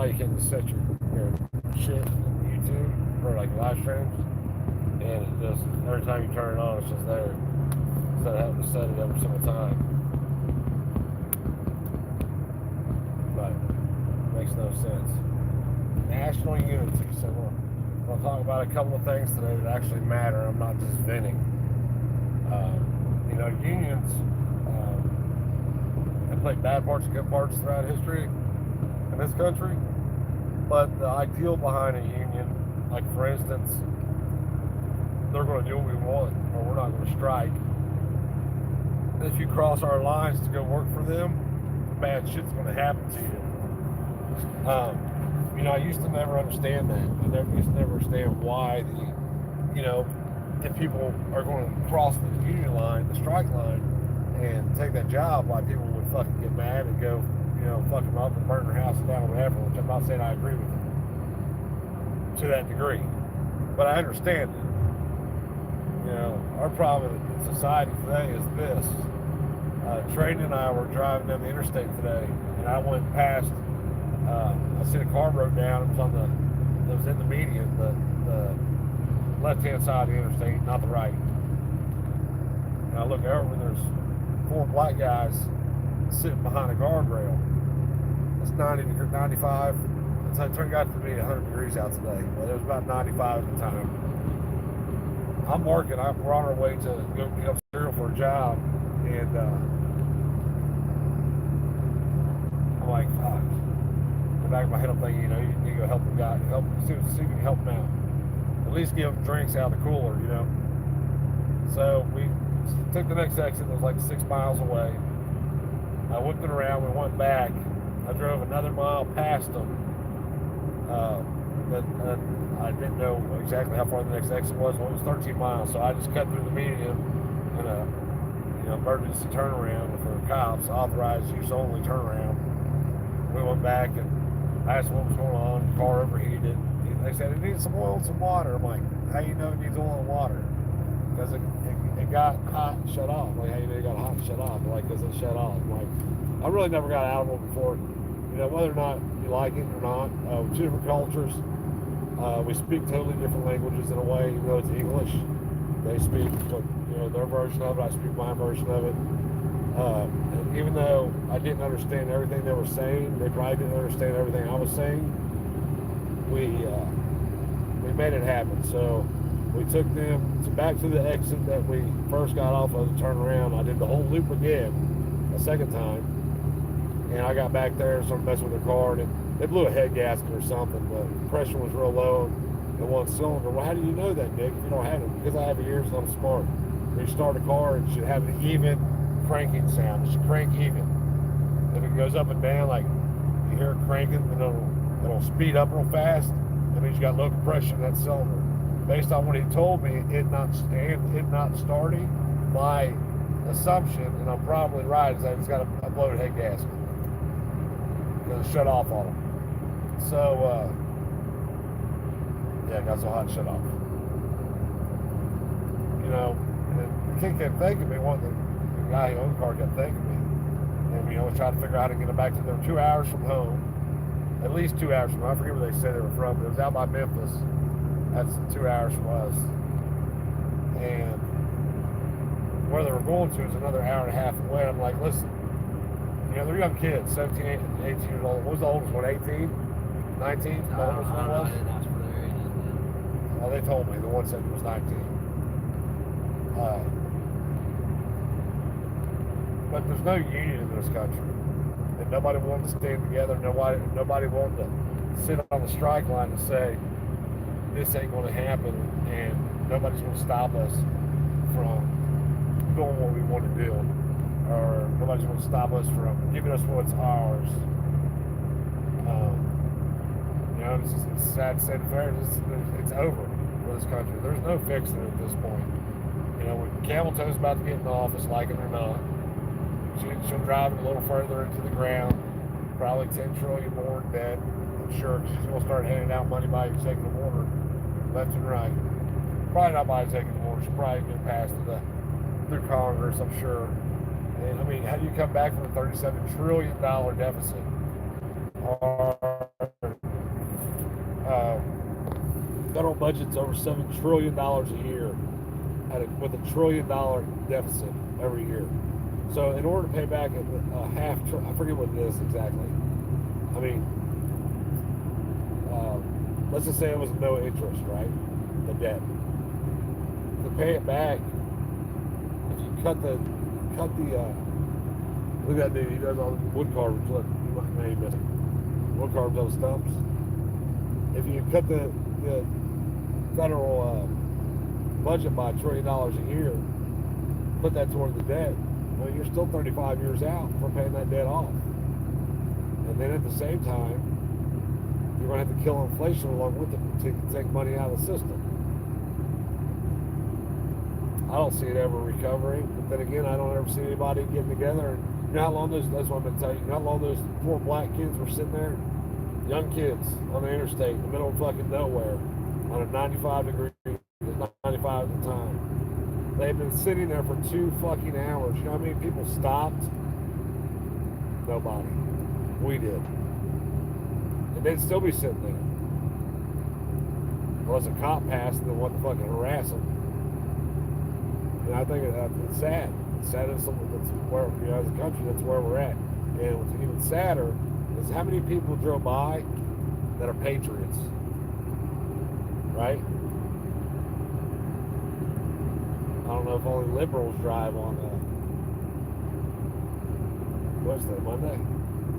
why you can set your shit on YouTube for like live streams, and it just every time you turn it on, it's just there instead of having to set it every single time. But it makes no sense. National unity. So we'll talk about a couple of things today that actually matter. I'm not just venting. Unions have played bad parts and good parts throughout history in this country. But the ideal behind a union, like for instance, they're going to do what we want, or we're not going to strike. If you cross our lines to go work for them, bad shit's going to happen to you. I used to never understand that. I used to never understand why if people are going to cross the union line, the strike line, and take that job, why people would fucking get mad and go, fuck them up and burn their house down or whatever, which I'm not saying I agree with it to that degree. But I understand it. Our problem in society today is this. Trayden and I were driving down the interstate today, and I went past, I see a car broke down. It was in the median, the left-hand side of the interstate, not the right. And I look over, and there's 4 black guys sitting behind a guardrail. It's 95. It turned out to be 100 degrees out today, but it was about 95 at the time. I'm working. We're on our way to go pick up cereal for a job, and I'm like, fuck. In the back of my head, I'm thinking, you need to go help the guy, see if you can help him out. At least give him drinks out of the cooler, So we took the next exit. It was like 6 miles away. I whipped it around. We went back. I drove another mile past them. But I didn't know exactly how far the next exit was. Well, it was 13 miles, so I just cut through the median in a emergency turnaround for cops, authorized use only turnaround. We went back and asked what was going on. The car overheated. They said it needs some oil and some water. I'm like, how you know it needs oil and water? Because it got hot and shut off. Like, how you know it got hot and shut off? Like, because it shut off. I'm like, I really never got out of one before. Whether or not you like it or not, 2 different cultures. We speak totally different languages in a way, even though it's English. They speak their version of it. I speak my version of it. And even though I didn't understand everything they were saying, they probably didn't understand everything I was saying. We made it happen. So we took them back to the exit that we first got off of to turn around. I did the whole loop again a second time, and I got back there and started messing with the car, and they blew a head gasket or something. The pressure was real low in one cylinder. Well, how do you know that, Nick, if you don't have it? Because I have ears and I'm smart. When you start a car, it should have an even cranking sound. It should crank even. If it goes up and down, like you hear it cranking, then it'll speed up real fast. That means you got low compression in that cylinder. Based on what he told me, it not starting, my assumption, and I'm probably right, is that it's got a bloated head gasket. Because it shut off on him. So, it got so hot and shut off. The kid kept thanking me, the guy who owned the car kept thanking me. And we tried to figure out how to get them back to them 2 hours from home. At least 2 hours from home. I forget where they said they were from, but it was out by Memphis. That's 2 hours from us. And where they were going to is another hour and a half away. I'm like, listen, they're young kids, 17, 18 years old. What was the oldest one, 18? 19? The oldest one was? I didn't ask for their ages. Well, they told me. The one said it was 19. But there's no union in this country. And nobody wanted to stand together. Nobody wanted to sit on the strike line and say, this ain't going to happen, and nobody's going to stop us from doing what we want to do, or nobody's going to stop us from giving us what's ours. It's sad to say the fair. It's over for this country. There's no fixing it at this point. When Camel Toe's about to get in the office, like it or not, she'll drive it a little further into the ground, probably 10 trillion more in debt. I'm sure she's going to start handing out money by executive order, left and right. Probably not by executive order. She'll probably get passed through Congress, I'm sure. And how do you come back from a $37 trillion deficit? Or budget's over $7 trillion a year with $1 trillion deficit every year. So in order to pay back a I forget what it is exactly. I mean, let's just say it was no interest, right? The debt. To pay it back, if you cut the look at that dude, he does all the wood carvings. Look, you might name it. Wood carvings on stumps. If you cut the federal budget by $1 trillion a year, put that toward the debt, well, you're still 35 years out from paying that debt off. And then at the same time, you're going to have to kill inflation along with it to take money out of the system. I don't see it ever recovering, but then again, I don't ever see anybody getting together. And you know how long that's what I'm going to tell you, how long those poor black kids were sitting there, young kids on the interstate in the middle of fucking nowhere on a 95 degree, 95 at the time. They've been sitting there for 2 fucking hours. You know how many people stopped? Nobody. We did. And they'd still be sitting there. Unless a cop passed and then wanted to fucking harass them. And I think it's sad. It's sad as something that's where, you know, as a country, that's where we're at. And what's even sadder is how many people drove by that are patriots. Right? I don't know if only liberals drive on what's that, Monday?